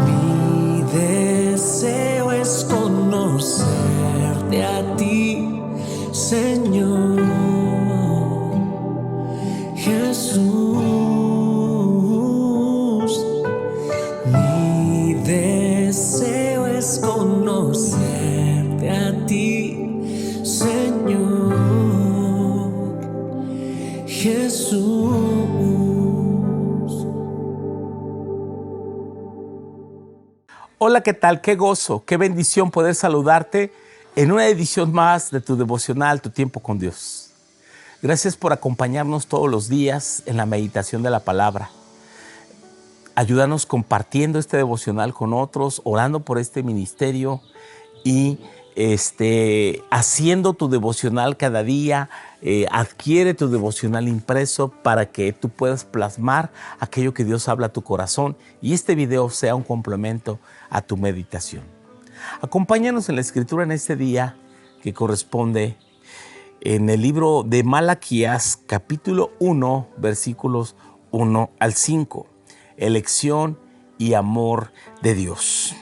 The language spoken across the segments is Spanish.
Mi deseo es conocerte a ti, Señor Jesús. Mi deseo es conocerte a ti, Señor Jesús. Hola, ¿qué tal? Qué gozo, qué bendición poder saludarte en una edición más de tu devocional, Tu Tiempo con Dios. Gracias por acompañarnos todos los días en la meditación de la palabra. Ayúdanos compartiendo este devocional con otros, orando por este ministerio y haciendo tu devocional cada día. Adquiere tu devocional impreso para que tú puedas plasmar aquello que Dios habla a tu corazón y este video sea un complemento a tu meditación. Acompáñanos en la escritura en este día que corresponde en el libro de Malaquías, capítulo 1, versículos 1 al 5. Elección y amor de Dios.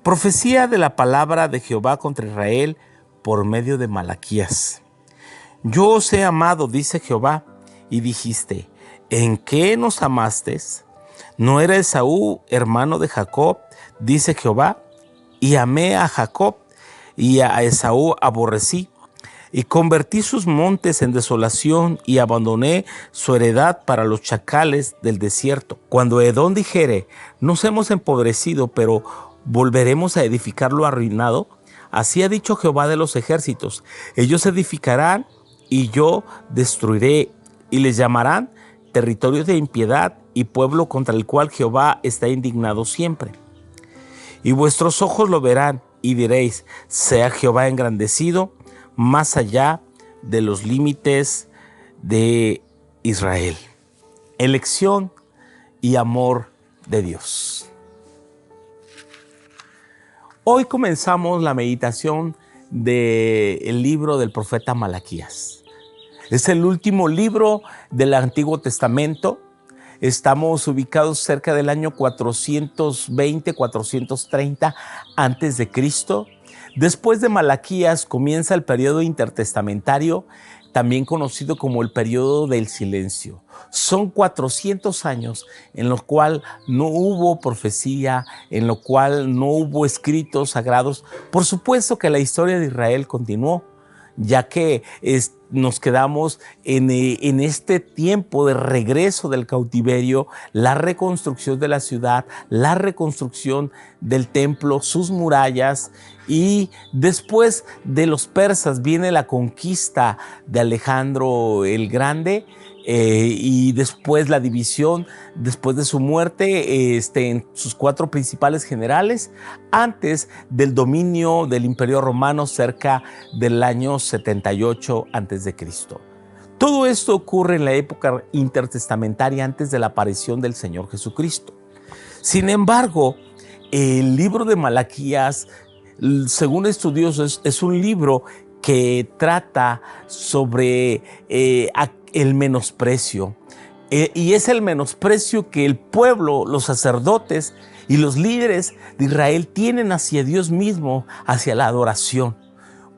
Profecía de la palabra de Jehová contra Israel por medio de Malaquías. Yo os he amado, dice Jehová, y dijiste, ¿en qué nos amasteis? ¿No era Esaú hermano de Jacob? Dice Jehová, y amé a Jacob, y a Esaú aborrecí, y convertí sus montes en desolación, y abandoné su heredad para los chacales del desierto. Cuando Edom dijere, nos hemos empobrecido, pero volveremos a edificar lo arruinado, así ha dicho Jehová de los ejércitos, ellos edificarán, y yo destruiré, y les llamarán territorio de impiedad, y pueblo contra el cual Jehová está indignado siempre. Y vuestros ojos lo verán, y diréis, sea Jehová engrandecido, más allá de los límites de Israel. Elección y amor de Dios. Hoy comenzamos la meditación del libro del profeta Malaquías. Es el último libro del Antiguo Testamento. Estamos ubicados cerca del año 420, 430 antes de Cristo. Después de Malaquías comienza el periodo intertestamentario, también conocido como el periodo del silencio. Son 400 años en los cuales no hubo profecía, en lo cual no hubo escritos sagrados. Por supuesto que la historia de Israel continuó, ya que nos quedamos en este tiempo de regreso del cautiverio, la reconstrucción de la ciudad, la reconstrucción del templo, sus murallas, y después de los persas viene la conquista de Alejandro el Grande, y después la división, después de su muerte, en sus 4 principales generales, antes del dominio del Imperio Romano cerca del año 78 a.C. Todo esto ocurre en la época intertestamentaria antes de la aparición del Señor Jesucristo. Sin embargo, el libro de Malaquías, según estudiosos, es un libro que trata sobre el menosprecio. Y es el menosprecio que el pueblo, los sacerdotes y los líderes de Israel tienen hacia Dios mismo, hacia la adoración.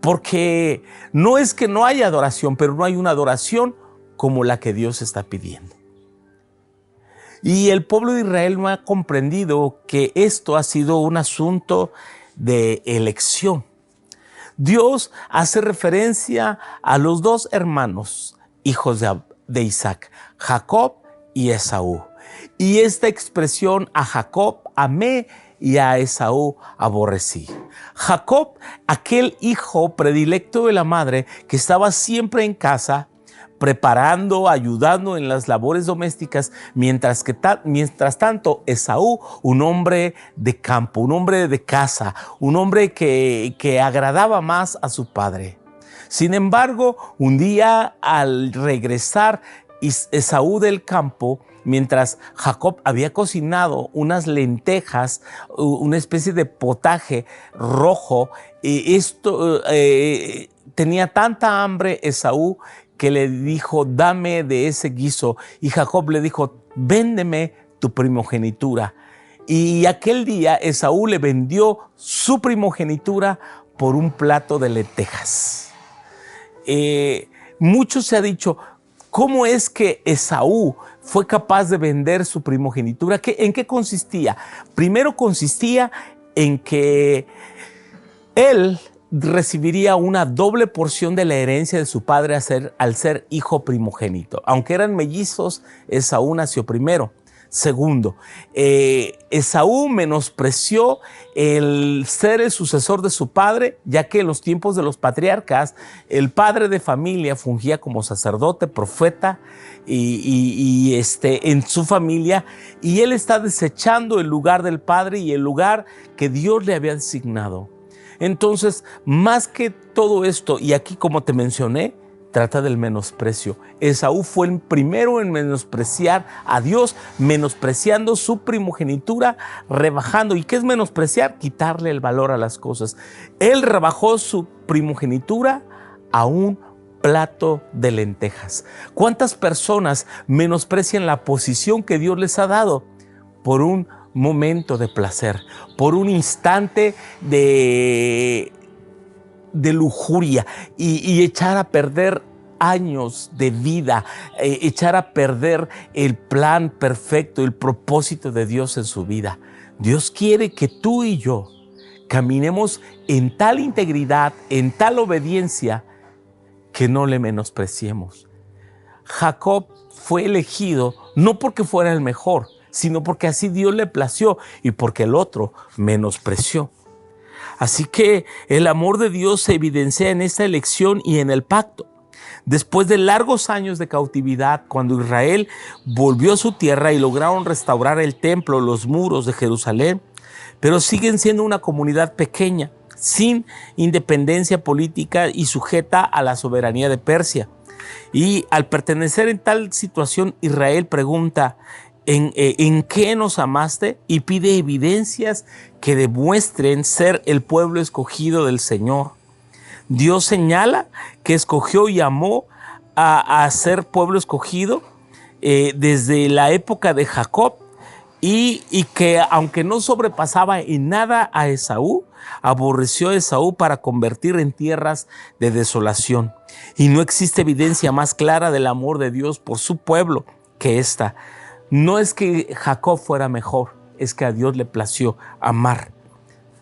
Porque no es que no haya adoración, pero no hay una adoración como la que Dios está pidiendo. Y el pueblo de Israel no ha comprendido que esto ha sido un asunto de elección. Dios hace referencia a los 2 hermanos, hijos de Isaac, Jacob y Esaú. Y esta expresión, a Jacob amé y a Esaú aborrecí. Jacob, aquel hijo predilecto de la madre que estaba siempre en casa, preparando, ayudando en las labores domésticas, mientras tanto Esaú, un hombre de campo, un hombre de casa, un hombre que agradaba más a su padre. Sin embargo, un día al regresar Esaú del campo, mientras Jacob había cocinado unas lentejas, una especie de potaje rojo, tenía tanta hambre Esaú que le dijo, dame de ese guiso. Y Jacob le dijo, véndeme tu primogenitura. Y aquel día Esaú le vendió su primogenitura por un plato de lentejas. Mucho se ha dicho, ¿cómo es que Esaú fue capaz de vender su primogenitura? ¿En qué consistía? Primero consistía en que él recibiría una doble porción de la herencia de su padre al ser hijo primogénito. Aunque eran mellizos, Esaú nació primero. Segundo, Esaú menospreció el ser el sucesor de su padre, ya que en los tiempos de los patriarcas, el padre de familia fungía como sacerdote, profeta en su familia, y él está desechando el lugar del padre y el lugar que Dios le había designado. Entonces, más que todo esto, y aquí como te mencioné, trata del menosprecio. Esaú fue el primero en menospreciar a Dios, menospreciando su primogenitura, rebajando. ¿Y qué es menospreciar? Quitarle el valor a las cosas. Él rebajó su primogenitura a un plato de lentejas. ¿Cuántas personas menosprecian la posición que Dios les ha dado por un momento de placer, por un instante de lujuria y echar a perder años de vida, echar a perder el plan perfecto, el propósito de Dios en su vida? Dios quiere que tú y yo caminemos en tal integridad, en tal obediencia, que no le menospreciemos. Jacob fue elegido no porque fuera el mejor, sino porque así Dios le plació y porque el otro menospreció. Así que el amor de Dios se evidencia en esta elección y en el pacto. Después de largos años de cautividad, cuando Israel volvió a su tierra y lograron restaurar el templo, los muros de Jerusalén, pero siguen siendo una comunidad pequeña, sin independencia política y sujeta a la soberanía de Persia. Y al pertenecer en tal situación, Israel pregunta, ¿en qué nos amaste? Y pide evidencias que demuestren ser el pueblo escogido del Señor. Dios señala que escogió y amó a ser pueblo escogido desde la época de Jacob y que aunque no sobrepasaba en nada a Esaú, aborreció a Esaú para convertir en tierras de desolación. Y no existe evidencia más clara del amor de Dios por su pueblo que esta. No es que Jacob fuera mejor, es que a Dios le plació amar.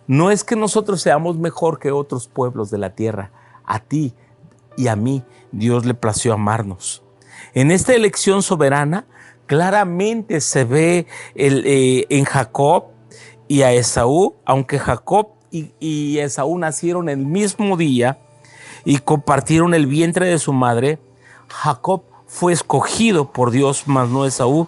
No es que nosotros seamos mejor que otros pueblos de la tierra. A ti y a mí Dios le plació amarnos. En esta elección soberana claramente se ve en Jacob y a Esaú, aunque Jacob y Esaú nacieron el mismo día y compartieron el vientre de su madre, Jacob fue escogido por Dios, mas no Esaú.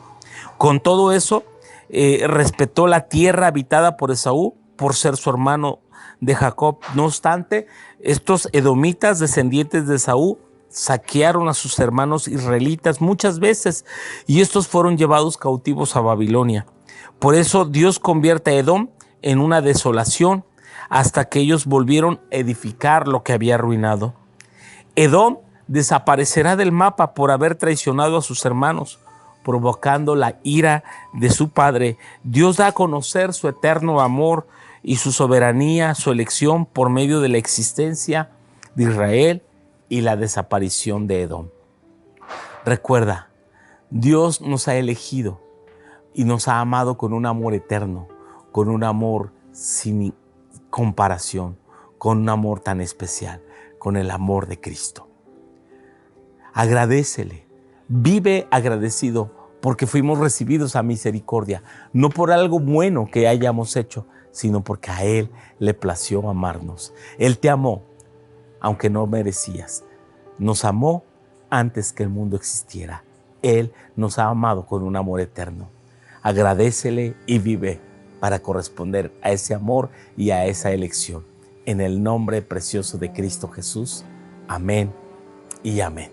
Con todo eso, respetó la tierra habitada por Esaú por ser su hermano de Jacob. No obstante, estos edomitas, descendientes de Esaú, saquearon a sus hermanos israelitas muchas veces y estos fueron llevados cautivos a Babilonia. Por eso Dios convierte a Edom en una desolación hasta que ellos volvieron a edificar lo que había arruinado. Edom desaparecerá del mapa por haber traicionado a sus hermanos, provocando la ira de su padre. Dios da a conocer su eterno amor y su soberanía, su elección por medio de la existencia de Israel y la desaparición de Edom. Recuerda, Dios nos ha elegido y nos ha amado con un amor eterno, con un amor sin comparación, con un amor tan especial, con el amor de Cristo. Agradécele, vive agradecido porque fuimos recibidos a misericordia, no por algo bueno que hayamos hecho, sino porque a Él le plació amarnos. Él te amó, aunque no merecías. Nos amó antes que el mundo existiera. Él nos ha amado con un amor eterno. Agradécele y vive para corresponder a ese amor y a esa elección. En el nombre precioso de Cristo Jesús. Amén y amén.